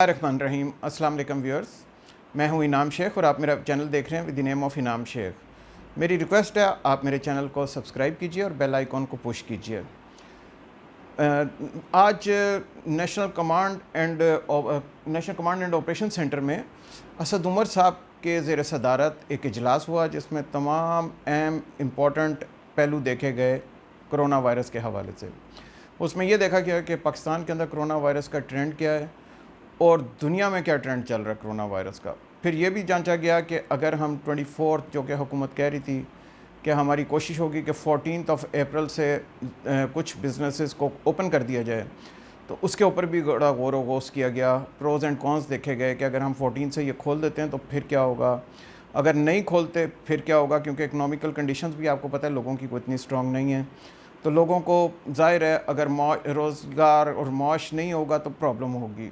रहमान रहीम। अस्सलाम वालेकुम व्यूअर्स, मैं हूं इनाम शेख और आप मेरा चैनल देख रहे हैं विद द नेम ऑफ इनाम शेख। मेरी रिक्वेस्ट है आप मेरे चैनल को सब्सक्राइब कीजिए और बेल आइकॉन को पुश कीजिए। आज national command and operation centre में असद उमर साहब के ज़ेर सदारत एक इजलास हुआ जिसमें तमाम अहम इम्पोर्टेंट पहलू देखे गए कोरोना वायरस के हवाले से। उसमें यह देखा गया कि पाकिस्तान के अंदर कोरोना वायरस का ट्रेंड क्या है और दुनिया में क्या ट्रेंड चल रहा है कोरोना वायरस का। फिर ये भी जांचा गया कि अगर हम 24 जो कि हुकूमत कह रही थी कि हमारी कोशिश होगी कि 14 अप्रैल से कुछ बिजनेसेस को ओपन कर दिया जाए, तो उसके ऊपर भी बड़ा गौर व गौस किया गया। प्रोज़ एंड कॉन्स देखे गए कि अगर हम 14 से ये खोल देते हैं तो फिर क्या होगा, अगर नहीं खोलते फिर क्या होगा, क्योंकि इकनॉमिकल कंडीशंस भी आपको पता है लोगों की कोई इतनी स्ट्रॉन्ग नहीं है। तो लोगों को ज़ाहिर है अगर रोज़गार और मौश नहीं होगा तो प्रॉब्लम होगी।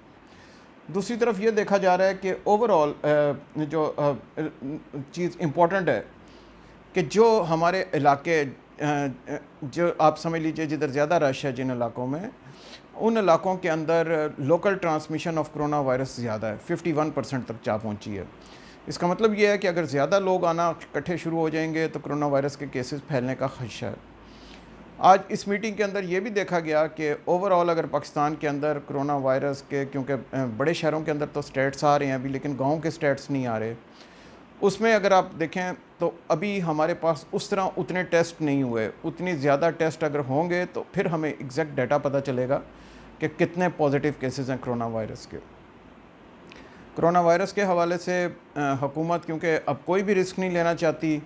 दूसरी तरफ ये देखा जा रहा है कि ओवरऑल जो चीज़ इम्पॉर्टेंट है कि जो हमारे इलाके जो आप समझ लीजिए जिधर ज़्यादा रश है जिन इलाकों में, उन इलाकों के अंदर local transmission of corona virus ज़्यादा है, 51% तक जा पहुंची है। इसका मतलब ये है कि अगर ज़्यादा लोग आना इकट्ठे शुरू हो जाएंगे तो कोरोना वायरस के केसेस फैलने का खदशा है। आज इस मीटिंग के अंदर ये भी देखा गया कि ओवरऑल अगर पाकिस्तान के अंदर कोरोना वायरस के, क्योंकि बड़े शहरों के अंदर तो स्टेट्स आ रहे हैं अभी, लेकिन गांव के स्टेट्स नहीं आ रहे, उसमें अगर आप देखें तो अभी हमारे पास उस तरह उतने टेस्ट नहीं हुए। उतनी ज़्यादा टेस्ट अगर होंगे तो फिर हमें एग्जैक्ट डाटा पता चलेगा कि कितने पॉजिटिव केसेस हैं कोरोना वायरस के। कोरोना वायरस के हवाले से हुकूमत क्योंकि अब कोई भी रिस्क नहीं लेना चाहती,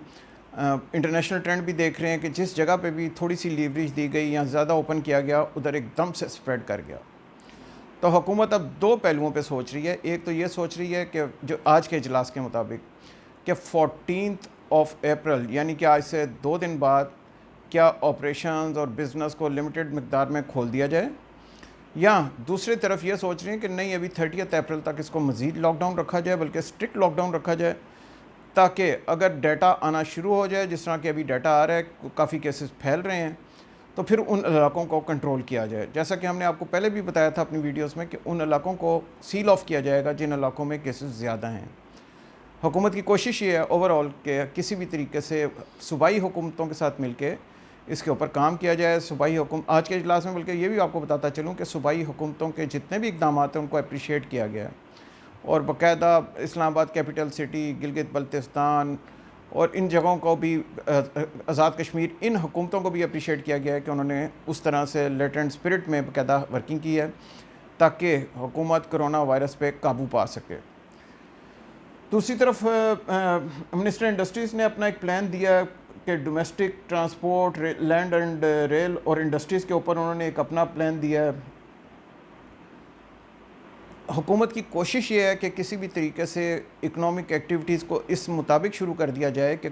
इंटरनेशनल ट्रेंड भी देख रहे हैं कि जिस जगह पे भी थोड़ी सी लीवरेज दी गई या ज़्यादा ओपन किया गया उधर एकदम से स्प्रेड कर गया। तो हुकूमत अब दो पहलुओं पे सोच रही है। एक तो ये सोच रही है कि जो आज के इजलास के मुताबिक कि 14 अप्रैल यानी कि आज से 2 दिन बाद क्या ऑपरेशंस और बिज़नेस को लिमिटेड मकदार में खोल दिया जाए, या दूसरी तरफ ये सोच रही हैं कि नहीं अभी 30 अप्रैल तक इसको मज़ीद लॉकडाउन रखा जाए, बल्कि स्ट्रिक्ट लॉकडाउन रखा जाए, ताकि अगर डाटा आना शुरू हो जाए, जिस तरह के अभी डाटा आ रहा है, काफ़ी केसेस फैल रहे हैं, तो फिर उन इलाकों को कंट्रोल किया जाए। जैसा कि हमने आपको पहले भी बताया था अपनी वीडियोस में कि उन इलाकों को सील ऑफ किया जाएगा जिन इलाकों में केसेस ज़्यादा हैं। हुकूमत की कोशिश ये है ओवरऑल कि किसी भी तरीके से सूबाई हुकूमतों के साथ मिलके इसके ऊपर काम किया जाए। सूबाई हुकूमत आज के इजलास में, बल्कि ये भी आपको बताता चलूँ कि सूबाई हुकूमतों के जितने भी इकदाम हैं उनको अप्रिशिएट किया गया है, और बाकायदा इस्लामाबाद कैपिटल सिटी, गिलगित बल्तिस्तान और इन जगहों को भी, आज़ाद कश्मीर, इन हुकूमतों को भी अप्रिशिएट किया गया है कि उन्होंने उस तरह से लेटेंट स्पिरिट में बाकायदा वर्किंग की है ताकि हुकूमत कोरोना वायरस पे काबू पा सके। दूसरी तरफ मिनिस्टर इंडस्ट्रीज़ ने अपना एक प्लान दिया है कि domestic transport, land and rail और इंडस्ट्रीज़ के ऊपर उन्होंने एक अपना प्लान दिया है। हुकूमत की कोशिश ये है कि किसी भी तरीके से इकनॉमिक एक्टिविटीज़ को इस मुताबिक शुरू कर दिया जाए कि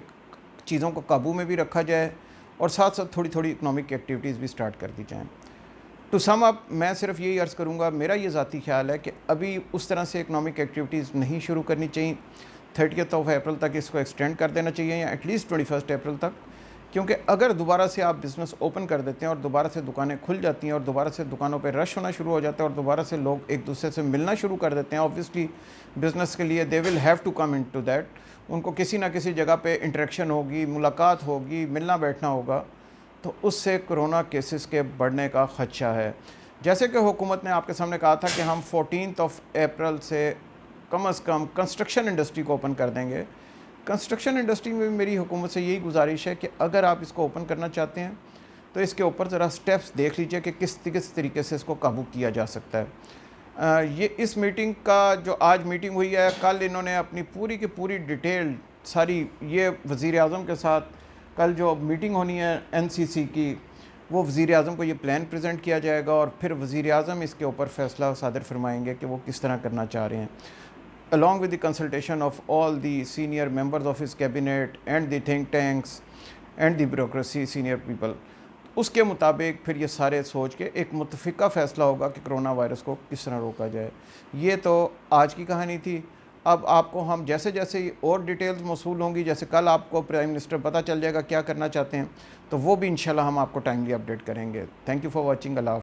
चीज़ों को काबू में भी रखा जाए और साथ साथ थोड़ी थोड़ी इकनॉमिक एक्टिविटीज़ भी स्टार्ट कर दी जाएँ। टू सम अप मैं सिर्फ यही अर्ज़ करूँगा, मेरा ये ज़ाती ख्याल है कि अभी उस तरह से इकनॉमिक एक्टिविटीज़ नहीं शुरू करनी चाहिए। 30 अप्रैल तक इसको एक्सटेंड कर देना चाहिए या एटलीस्ट 21 अप्रैल तक, क्योंकि अगर दोबारा से आप बिज़नेस ओपन कर देते हैं और दोबारा से दुकानें खुल जाती हैं और दोबारा से दुकानों पे रश होना शुरू हो जाता है और दोबारा से लोग एक दूसरे से मिलना शुरू कर देते हैं, ऑब्वियसली बिज़नेस के लिए they will have to come into that. उनको किसी ना किसी जगह पे इंटरेक्शन होगी, मुलाकात होगी, मिलना बैठना होगा, तो उससे कोरोना केसेस के बढ़ने का खदशा है। जैसे कि हुकूमत ने आपके सामने कहा था कि हम 14 अप्रैल से कम कंस्ट्रक्शन इंडस्ट्री को ओपन कर देंगे। कंस्ट्रक्शन इंडस्ट्री में मेरी हुकूमत से यही गुजारिश है कि अगर आप इसको ओपन करना चाहते हैं तो इसके ऊपर ज़रा स्टेप्स देख लीजिए कि किस तरीके से इसको काबू किया जा सकता है। ये इस मीटिंग का जो आज मीटिंग हुई है, कल इन्होंने अपनी पूरी की पूरी डिटेल सारी, ये वज़ीर-ए-आज़म के साथ कल जो मीटिंग होनी है NCC की, वो वज़ीर-ए-आज़म को ये प्लान प्रेजेंट किया जाएगा और फिर वज़ीर-ए-आज़म इसके ऊपर फ़ैसला सादर फरमाएंगे कि वो किस तरह करना चाह रहे हैं, along with the consultation of all the senior members of his cabinet and the think tanks and the bureaucracy senior people। उसके मुताबिक फिर ये सारे सोच के एक मुतफ़िका फ़ैसला होगा कि कोरोना वायरस को किस तरह रोका जाए। ये तो आज की कहानी थी। अब आपको हम जैसे जैसे और डिटेल्स मौसूल होंगी, जैसे कल आपको प्राइम मिनिस्टर पता चल जाएगा क्या करना चाहते हैं, तो वो भी इंशाल्लाह हम आपको टाइमली अपडेट करेंगे। Thank you for watching. Allah.